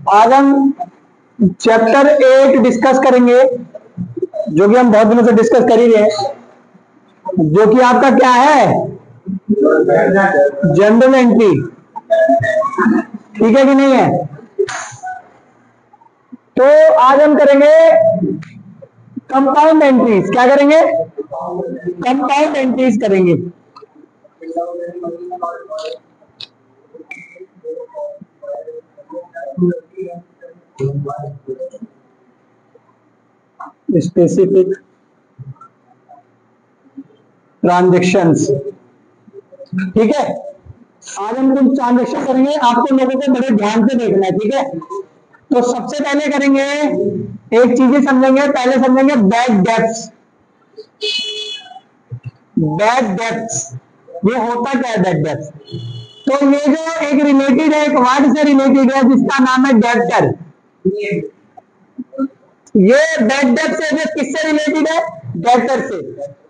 आज हम chapter 8 discuss करेंगे, जो कि हम बहुत दिनों से डिस्कस कर ही रहे हैं, जो कि आपका क्या है, जनरल एंट्री। ठीक है कि नहीं है? तो आज हम करेंगे कंपाउंड एंट्रीज। क्या करेंगे? कंपाउंड एंट्रीज करेंगे। Specific transactions. ठीक है, आज हम कुछ ट्रांजेक्शन करेंगे, आपको लोगों को बड़े ध्यान से देखना है। ठीक है, तो सबसे पहले करेंगे एक चीज समझेंगे, पहले समझेंगे बैड डेब्ट्स। बैड डेब्ट्स ये होता क्या है? बैड डेब्ट्स, तो ये जो एक रिलेटेड है, एक वर्ड से रिलेटेड है जिसका नाम है डेब्टर। ये बैड डेब्ट से किससे रिलेटेड है? डेब्टर से।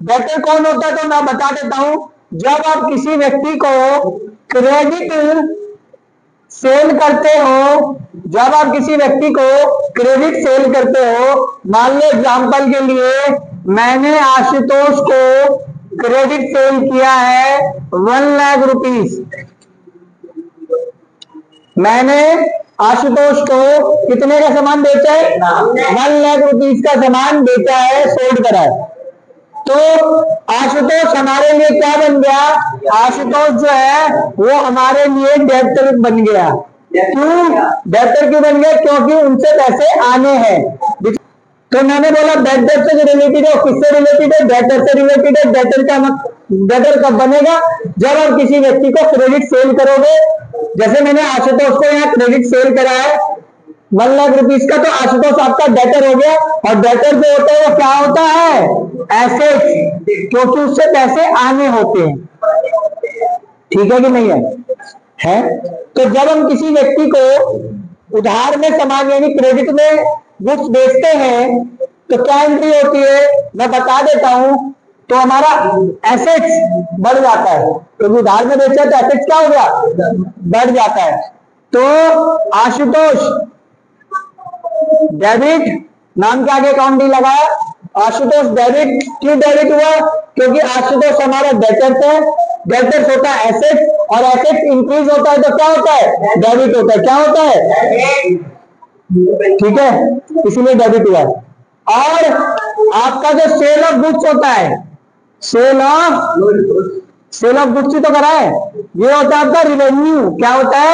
डेब्टर कौन होता है तो मैं बता देता हूं। जब आप किसी व्यक्ति को क्रेडिट सेल करते हो, जब आप किसी व्यक्ति को क्रेडिट सेल करते हो, मान लो एग्जांपल के लिए मैंने आशुतोष को क्रेडिट सेल किया है 1 लाख रुपीस। मैंने आशुतोष को कितने का सामान बेचा है? 1 लाख रुपीस का सामान बेचा है, सोल्ड करा है। तो आशुतोष हमारे लिए क्या बन गया? आशुतोष जो है वो हमारे लिए डेब्टर बन गया। क्यों डेब्टर क्यों बन गया? क्योंकि उनसे पैसे आने हैं। तो मैंने बोला बैड डेब्ट से रिलेटेड है, किससे रिलेटेड है? डेब्टर से रिलेटेड है। डेब्टर कब बनेगा? जब आप किसी व्यक्ति को क्रेडिट सेल करोगे। जैसे मैंने आशुतोष को यहाँ क्रेडिट सेल करा है 1 लाख रुपीस का, तो आशुतोष आपका डेटर हो गया। और डेटर जो होता है वो क्या होता है? एसेट, क्योंकि उससे पैसे आने होते हैं। ठीक है कि नहीं है? तो जब हम किसी व्यक्ति को उधार में सामान यानी क्रेडिट में गुड्स बेचते हैं तो क्या एंट्री होती है मैं बता देता हूं। तो हमारा एसेट्स बढ़ जाता है, क्योंकि उधार में बेचा तो एसेट्स क्या हो गया? बढ़ जाता है। तो आशुतोष डेबिट, नाम के आगे अकाउंट नहीं लगाया, आशुतोष डेबिट। क्यों डेबिट हुआ? क्योंकि आशुतोष हमारा डेटर्स है। डेटर्स होता है एसेट्स, और एसेट्स इंक्रीज होता है तो क्या होता है? डेबिट होता है। क्या होता है? ठीक है, इसीलिए डेबिट हुआ। और आपका जो सेल ऑफ गुड्स होता है, सेल ऑफ गुड्स ही तो करा है, ये होता है आपका रिवेन्यू। क्या होता है?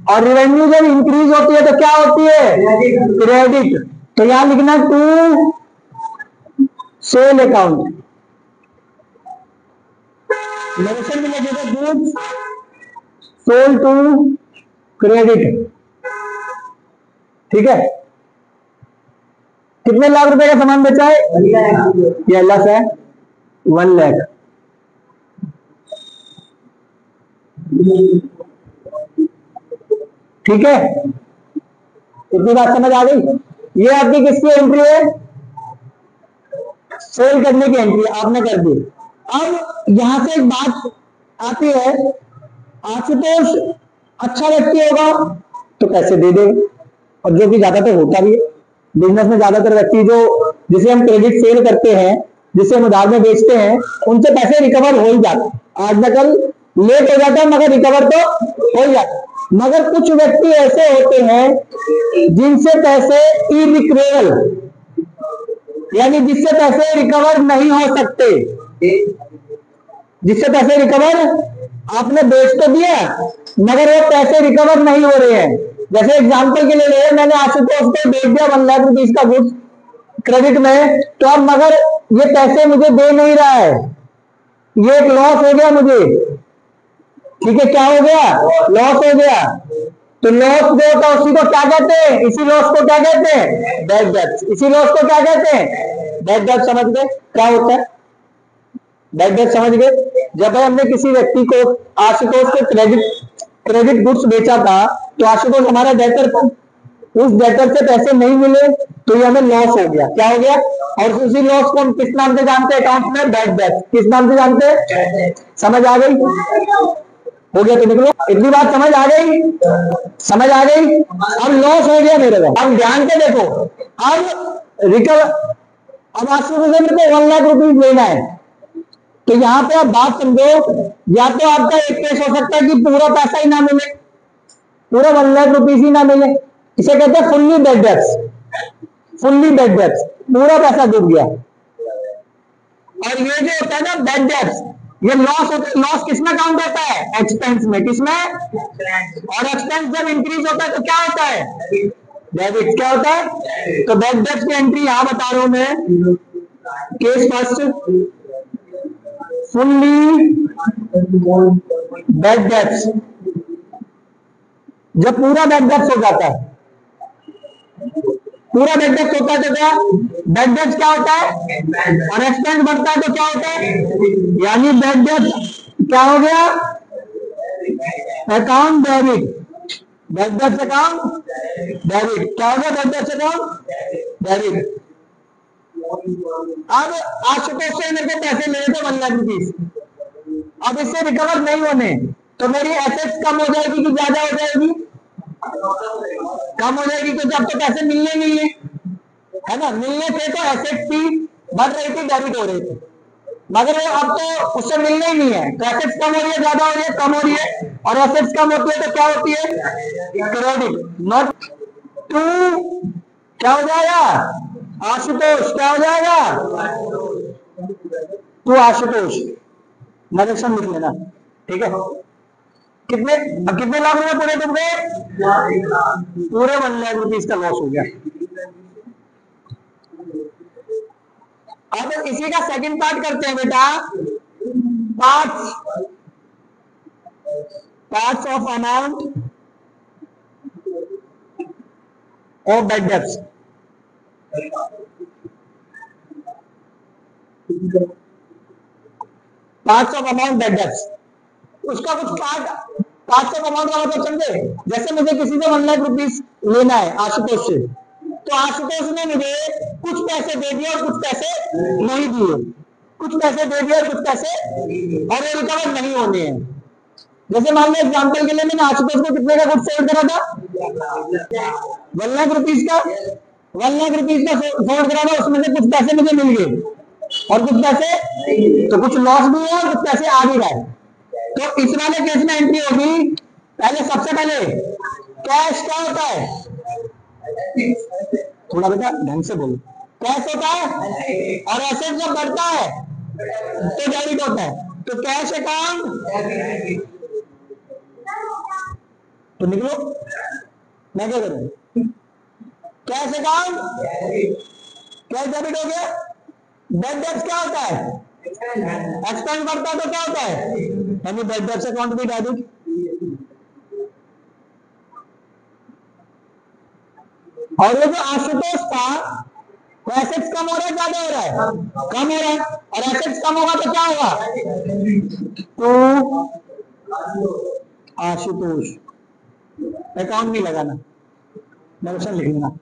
और रिवेन्यू जब इंक्रीज होती है तो क्या होती है? क्रेडिट। तो यहां लिखना टू सेल अकाउंट। मोशन में लगेगा गुड्स सोल्ड टू क्रेडिट। ठीक है, कितने लाख रुपए का सामान बेचा है? ये एलएस है 1 लाख। ठीक है, इतनी बात समझ आ गई? ये आपकी किसकी एंट्री है? सेल करने की एंट्री आपने कर दी। अब यहां से एक बात आती है, आशुतोष अच्छा व्यक्ति होगा तो पैसे दे देगा, और जो कि ज्यादातर होता भी है बिजनेस में। ज्यादातर व्यक्ति जो जिसे हम क्रेडिट सेल करते हैं, जिसे हम उधार में बेचते हैं, उनसे पैसे रिकवर हो ही जाते हैं। आज न कल लेट हो जाता है मगर रिकवर तो हो ही जाता है। मगर कुछ व्यक्ति ऐसे होते हैं जिनसे पैसे इरिकवरेबल, यानी जिससे पैसे रिकवर नहीं हो सकते। जिससे पैसे रिकवर आपने बेच तो दिया मगर वो पैसे रिकवर नहीं हो रहे हैं। जैसे एग्जांपल के लिए मैंने आशुतोष को बेच दिया 1 लाख रुपीस का गुड्स क्रेडिट में, तो अब मगर ये पैसे मुझे दे नहीं रहा है, ये एक लॉस हो गया मुझे। ठीक है, क्या हो गया? लॉस हो गया। तो लॉस जो होता है उसी को क्या कहते हैं? इसी लॉस को क्या कहते हैं? बैड डेब्ट। इसी लॉस को क्या कहते हैं? बैड डेब्ट। समझ गए क्या होता है बैड डेब्ट? समझ गए? जब हमने किसी व्यक्ति को आशुतोष को क्रेडिट गुड्स बेचा था तो आशुतोष हमारा डेटर था, उस डेटर से पैसे नहीं मिले तो ये हमें लॉस हो गया। क्या हो गया? और उसी लॉस को हम किस नाम से जानते हैं अकाउंट में? बैड डेब्ट। किस नाम से जानते हैं? समझ आ गई? हो गया तो निकलो। इतनी बात समझ आ गई? समझ आ गई? अब लॉस हो गया मेरे को। अब ध्यान से देखो, अब रिकवर, अब आश्वासन को 1 लाख रुपीज लेना है, तो यहां पे आप बात समझो, या तो आपका एक केस हो सकता है कि पूरा पैसा ही ना मिले, पूरा 1 लाख रुपीज ही ना मिले, इसे कहते हैं fully bed debts. Fully bed debts, पूरा पैसा डूब गया। और ये जो होता है ना बेड डेब्ट्स, ये लॉस होता है। लॉस किसमें काउंट होता है? एक्सपेंस में। किसमें? और एक्सपेंस जब इंक्रीज होता है तो क्या होता है? डेबिट। क्या होता है? तो बेड डेब्ट्स की एंट्री यहां बता रहा हूं मैं। Case first, fully bed debts. जब पूरा बेड डेब्ट्स हो जाता है, पूरा बेड डेब्ट्स होता है तो क्या? बेड डेब्ट्स क्या होता है? और एक्सपेंस बढ़ता है तो क्या होता है? यानी बेड डेब्ट्स क्या हो गया? Account debit. Bed debts account debit. क्या हो गया? Bed debts account debit. अब आशुतोष से मेरे को पैसे लेने थे 1 लाख रुपीज, अब इससे रिकवर नहीं होने, तो मेरी एसेट्स कम हो जाएगी कि ज्यादा हो जाएगी? कम हो जाएगी, क्योंकि अब तो पैसे मिलने नहीं है ना। मिलने थे तो एसेट्स थी, बढ़ रही थी, डेबिट हो रही थी, मगर अब तो उससे मिलने ही नहीं है, तो एसेट्स कम हो रही है, ज्यादा हो रही है, कम हो रही है, और एसेट्स कम होती है तो क्या होती है? क्रेडिट। नॉट टू क्या हो जाएगा? आशुतोष। क्या हो जाएगा? टू आशुतोष। नरेशन लिख लेना, ठीक है। कितने, अब कितने लाख रुपए पूरे डूब गए? पूरे 1 लाख रुपीज का लॉस हो गया। अब इसी का सेकंड पार्ट करते हैं बेटा। Parts of amount of bed debts. Parts of amount bed debts, उसका कुछ पार्ट्स ऑफ अमाउंट का मतलब समझे। जैसे मुझे किसी से 1 लाख रुपीज लेना है आशुतोष से, तो आशुतोष ने मुझे कुछ पैसे दे दिए और कुछ पैसे नहीं दिए, कुछ पैसे दे दिए और कुछ पैसे, और ये रिकवर नहीं होने हैं। जैसे मान लो एग्जाम्पल के लिए मैंने आशुतोष को कितने का गुड सोल्ड करा था? 1 लाख रुपीज का। 1 लाख रुपीज का सोल्ड करा था, उसमें से कुछ पैसे मुझे मिल गए और कुछ पैसे, तो कुछ लॉस भी है और कुछ पैसे आ भी रहे। तो इस वाले केस में एंट्री होगी, पहले सबसे पहले कैश क्या होता है? थोड़ा बेटा ढंग से बोलो। कैश होता है, और एसेट जब बढ़ता है तो डेबिट होता है, तो कैश अकाउंट। तो निकलो, मैं क्या करूं? कैश अकाउंट कैश डेबिट हो गया। बेड डेब्ट्स क्या होता है? एक्सपेंस बढ़ता है तो क्या होता है? यानी बेड डेब्ट्स अकाउंट भी डेबिट। और ये जो आशुतोष था, तो एसेट्स कम हो रहा है, ज्यादा हो रहा है? कम हो रहा है, और एसेट्स कम होगा तो क्या होगा? तो आशुतोष अकाउंट नहीं लगाना, नरेशन लिख लेना।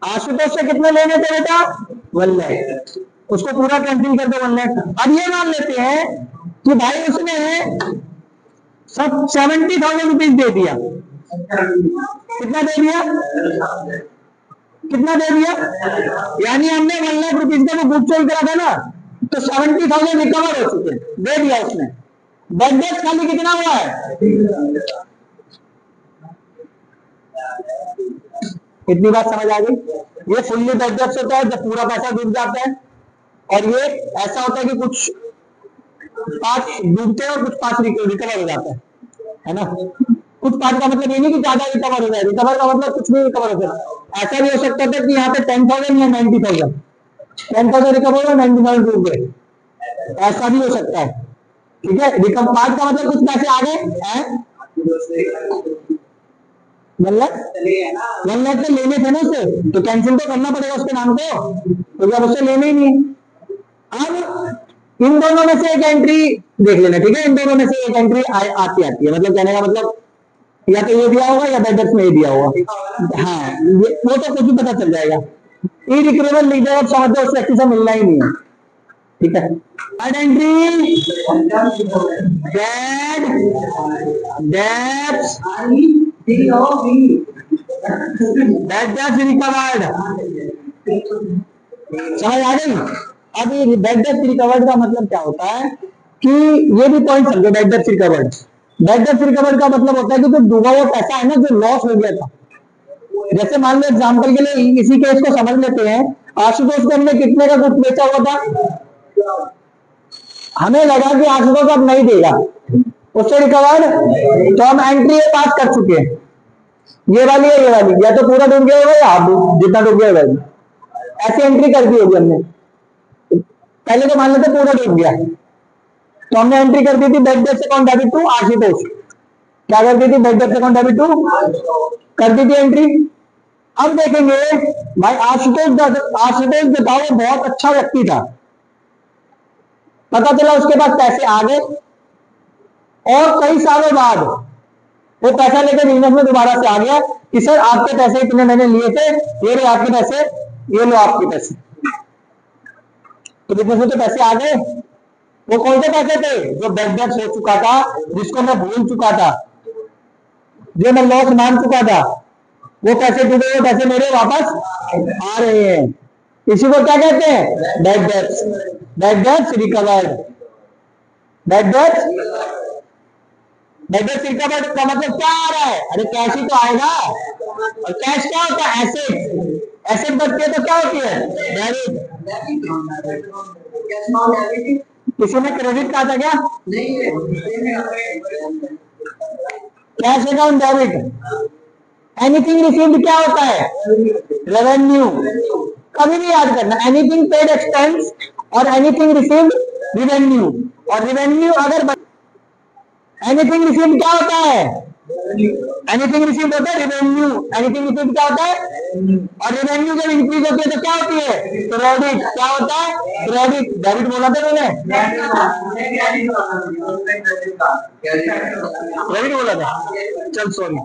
आशुतोष से कितने लेने थे बेटा? 1 लाख। उसको पूरा कैंसिल कर दो 1 लाख। अब ये मान लेते हैं कि भाई उसने सब 70,000 रुपीज दे दिया। कितना दे दिया? कितना दे दिया? यानी हमने 1 लाख रुपीज का वो बुक सेल करा था ना, तो 70,000 रिकवर हो चुके, दे दिया उसने। बेड डेब्ट्स खाली कितना हुआ है? इतनी बात समझ आ गई? ये फुल्ली बेड डेब्ट्स होता है जब पूरा पैसा डूब जाता है, और ये ऐसा होता है कि कुछ पार्ट डूबते हैं और कुछ पार्ट रिकवर हो जाता है ना। कुछ पार्ट का मतलब ये नहीं कि ज्यादा रिकवर हो जाए, रिकवर का मतलब कुछ नहीं रिकवर हो जाए। ऐसा भी हो सकता था कि यहाँ पे 10,000 या 90,000, 10,000 रिकवर हो, 90,000 डूब गए, ऐसा भी हो सकता है, ठीक है। रिकवर पार्ट का मतलब कुछ पैसे आ गए, 1 लाख तो लेने थे ना उसे, तो कैंसिल तो करना पड़ेगा उसके नाम को, तो जब उससे लेने ही नहीं। अब इन दोनों में से एक एंट्री देख लेना, ठीक है। इन दोनों में से एक एंट्री आती है, मतलब कहने का मतलब या तो ये दिया होगा या बेड डेब्ट्स में ये दिया होगा। हाँ, वो तो कुछ भी पता चल जाएगा। इरिकवरेबल लीडर, अब समझ दो उस व्यक्ति से मिलना ही नहीं है, ठीक है। Third entry, bad debts recovered. समझ आ गई? अब ये बैड डेब्ट्स रिकवर्ड का मतलब क्या होता है कि ये भी पॉइंट समझो। Bad debts recovered, bad debts recovered का मतलब होता है कि जो डूबा हुआ पैसा है ना, जो लॉस हो गया था। जैसे मान लो एग्जाम्पल के लिए इसी केस को समझ लेते हैं। आशुतोष को हमने कितने का कुछ बेचा हुआ था, हमें लगा कि आशुतोष अब नहीं देगा, उससे रिकवर्ड, तो हम एंट्री पास कर चुके हैं। ये वाली है, ये वाली, या तो पूरा डूब गया होगा या आप जितना डूब गया होगा, ऐसी एंट्री कर दी होगी हमने। पहले तो मान लेते पूरा डूब गया, तो हमने एंट्री कर दी थी bad debts account debit to Ashutosh. क्या कर दी थी? Bad debts account debit to कर दी थी एंट्री। अब देखेंगे भाई आशुतोष बताओ बहुत अच्छा व्यक्ति था, पता चला उसके पास पैसे आ गए और कई सालों बाद वो पैसा लेकर बिजनेस में दोबारा से आ गया कि सर आपके पैसे इतने मैंने लिए थे, ये लो आपके पैसे, ये लो आपके पैसे। तो बिजनेस में तो पैसे आ गए। वो कौन से पैसे थे? जो बैड डेब्ट्स हो चुका था, जिसको मैं भूल चुका था, जो मैं लॉस मान चुका था, वो पैसे डूबे हुए पैसे मेरे वापस आ रहे हैं। इसी को क्या कहते हैं? Bad debts. Bad debts recovered. Bad debts recovered का मतलब क्या आ रहा है? अरे कैश ही तो आएगा, और कैश क्या होता है? एसेट। एसेट बढ़ती है तो क्या होती है? डेबिट। किसी ने क्रेडिट कहा था क्या? Cash account debit. Anything received क्या होता है? रेवेन्यू। कभी भी याद करना, एनीथिंग पेड एक्सपेंस और एनीथिंग रिसीव्ड रेवेन्यू। और रेवेन्यू अगर एनीथिंग रिसीव्ड क्या होता है? एनीथिंग रिसीव्ड होता है रेवेन्यू। एनीथिंग रिसीव्ड क्या होता है? और रेवेन्यू जब इंक्रीज होती है तो क्या होती है? क्रेडिट। क्या होता है? क्रेडिट। डेबिट बोला था मैंने, क्रेडिट बोला था, चल सॉरी,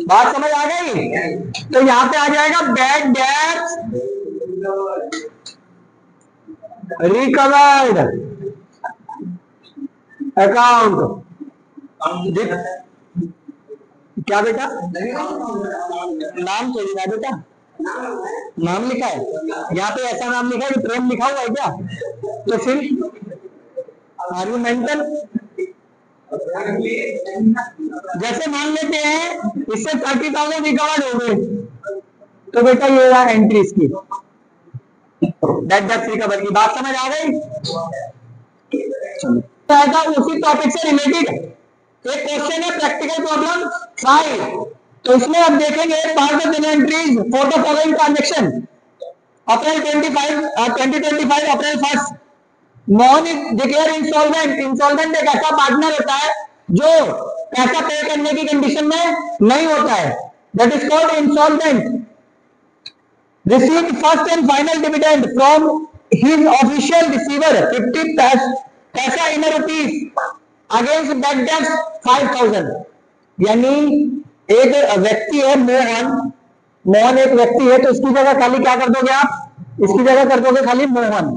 बात समझ आ गई? तो यहां पे आ जाएगा बैड डेब्ट्स रिकवर्ड अकाउंट। क्या बेटा? नाम चाहिए ना बेटा? नाम लिखा है यहाँ पे, ऐसा नाम लिखा है कि प्रेम लिखा हुआ है क्या? तो फिर आर यू मेंटल? जैसे मान लेते हैं इससे 30,000 रिकवर्ड हो गए, तो बेटा ये रहा एंट्री इसकी, बैड डेब्ट्स रिकवर की। बात समझ आ गई? उसी टॉपिक से रिलेटेड एक क्वेश्चन है, प्रैक्टिकल प्रॉब्लम 5। तो इसमें अब देखेंगे part of entries for the following transaction. April 2025 April 1 Mohan is declare insolvent. Insolvent एक ऐसा पार्टनर होता है जो पैसा पे करने की कंडीशन में नहीं होता है, that is called insolvent. Received first and final dividend from his official receiver 50 पैसा in rupees against bad debts 5,000। यानी एक व्यक्ति है मोहन, मोहन एक व्यक्ति है, तो इसकी जगह खाली क्या कर दोगे आप? इसकी जगह कर दोगे खाली मोहन।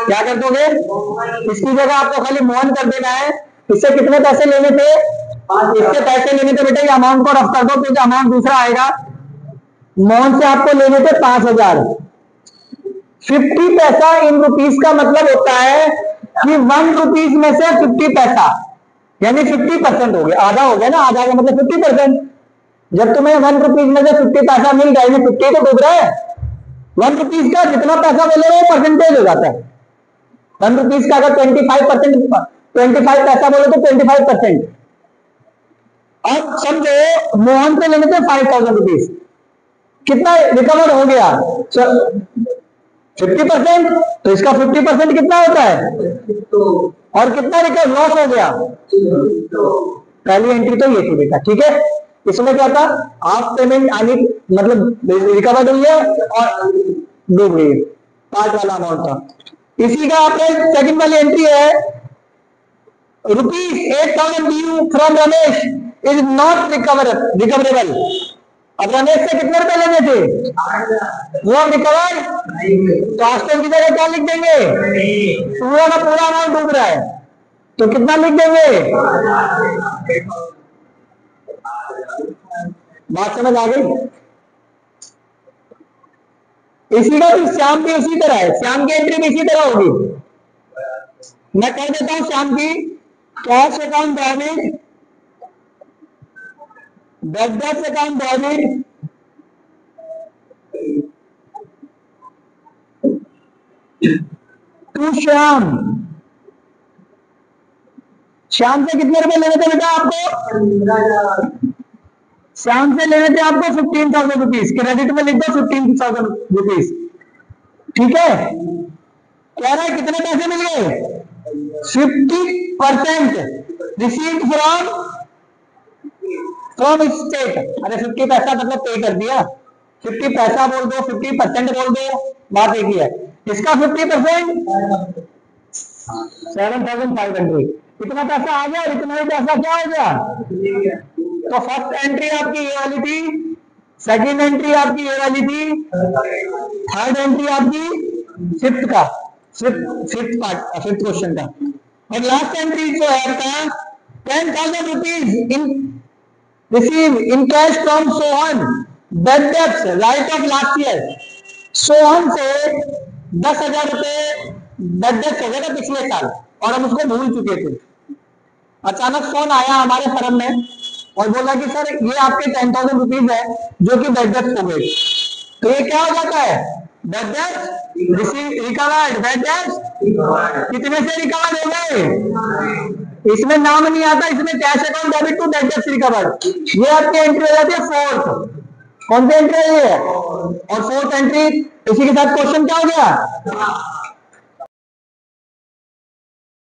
क्या कर दोगे? इसकी जगह आपको खाली मोहन कर देना है। इससे कितने पैसे लेने थे? इससे पैसे लेने थे बेटा, ये अमाउंट को रफ कर दो क्योंकि अमाउंट दूसरा आएगा। मोहन से आपको लेने थे 5,000। 50 पैसा इन रुपीस का मतलब होता है कि 1 रुपीस में से 50 पैसा, यानी 50% हो गया, आधा हो गया ना, आधा का मतलब 50%। जब तुम्हें 1 रुपीस में से 50 पैसा मिल गया, 50 तो डूब रहा है। 1 रुपीस का जितना पैसा बोले वो परसेंटेज हो जाता है। 1 रुपीस का अगर 25 पैसा बोले तो 25%। अब समझो मोहन से लेने थे 5,000 रुपीस, कितना रिकवर हो गया? 50%। तो इसका 50% कितना होता है? और कितना रिकवर लॉस हो गया? पहली एंट्री तो ये थी बेटा, ठीक है। इसमें क्या था? हाफ पेमेंट आनी, मतलब रिकवर हुई है और डूब गई, पार्ट वाला अमाउंट था। इसी का आपने सेकंड वाली एंट्री है, rupees 8,000 due from Ramesh is not recoverable. अब रमेश से कितने रुपए लेने थे? वो हम रिकवर, तो आस्टन की जगह क्या लिख देंगे? पूरा का पूरा अमाउंट डूब रहा है, तो कितना लिख देंगे? बात समझ आ गई? इसी का भी श्याम भी उसी तरह है, श्याम की एंट्री भी इसी तरह होगी। मैं कह देता हूं श्याम की cash account debit, debtors account debit, to Shyam. Shyam से कितने रुपए लेने थे बेटा आपको? श्याम से लेने थे आपको 15,000 रुपीज, क्रेडिट में लिख दो 15,000 रुपीज, ठीक है। कह रहा है कितने पैसे मिल गए? 50% रिसीव्ड फ्रॉम स्टेट। अरे 50 पैसा मतलब पे कर दिया, 50 पैसा बोल दो, 50% बोल दो, बात एक ही है। इसका 50% 7,500, इतना पैसा आ गया, इतना ही पैसा क्या हो गया? तो फर्स्ट एंट्री आपकी ये वाली थी, सेकंड एंट्री आपकी ये वाली थी, थर्ड एंट्री आपकी फिफ्थ क्वेश्चन का, और लास्ट एंट्री जो है आपका 10,000 rupees in receive in cash from Sohan, bad debts right of last year. Sohan से 10,000 रुपए बैड डेब्ट्स हो गए थे पिछले साल और हम उसको भूल चुके थे। अचानक फोन आया हमारे फर्म में और बोला कि सर ये आपके 10,000 रुपीज है जो कि बैड डेब्ट्स हो गए। तो ये क्या हो जाता है? Bad debts recovered, bad debts कितने से रिकवर हो गए? इसमें नाम नहीं आता, इसमें cash account debit to bad debts recovered, ये आपकी एंट्री हो जाती है फोर्थ। कौन सी एंट्री है ये? और फोर्थ एंट्री इसी के साथ क्वेश्चन क्या हो गया?